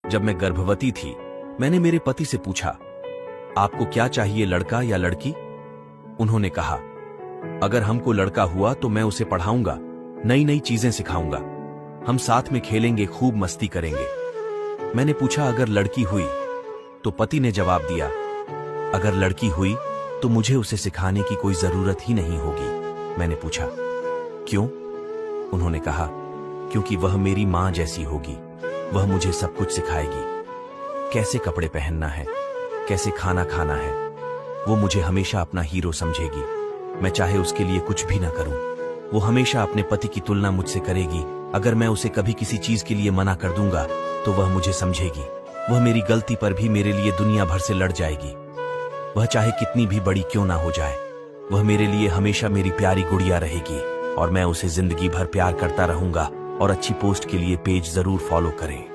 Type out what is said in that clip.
जब मैं गर्भवती थी, मैंने मेरे पति से पूछा, आपको क्या चाहिए, लड़का या लड़की? उन्होंने कहा, अगर हमको लड़का हुआ तो मैं उसे पढ़ाऊंगा, नई नई चीजें सिखाऊंगा, हम साथ में खेलेंगे, खूब मस्ती करेंगे। मैंने पूछा, अगर लड़की हुई? तो पति ने जवाब दिया, अगर लड़की हुई तो मुझे उसे सिखाने की कोई जरूरत ही नहीं होगी। मैंने पूछा, क्यों? उन्होंने कहा, क्योंकि वह मेरी मां जैसी होगी, वह मुझे सब कुछ सिखाएगी, कैसे कपड़े पहनना है, कैसे खाना खाना है। वो मुझे हमेशा अपना हीरो समझेगी, मैं चाहे उसके लिए कुछ भी ना करूं। वो हमेशा अपने पति की तुलना मुझसे करेगी। अगर मैं उसे कभी किसी चीज के लिए मना कर दूंगा तो वह मुझे समझेगी। वह मेरी गलती पर भी मेरे लिए दुनिया भर से लड़ जाएगी। वह चाहे कितनी भी बड़ी क्यों ना हो जाए, वह मेरे लिए हमेशा मेरी प्यारी गुड़िया रहेगी और मैं उसे जिंदगी भर प्यार करता रहूंगा। और अच्छी पोस्ट के लिए पेज जरूर फॉलो करें।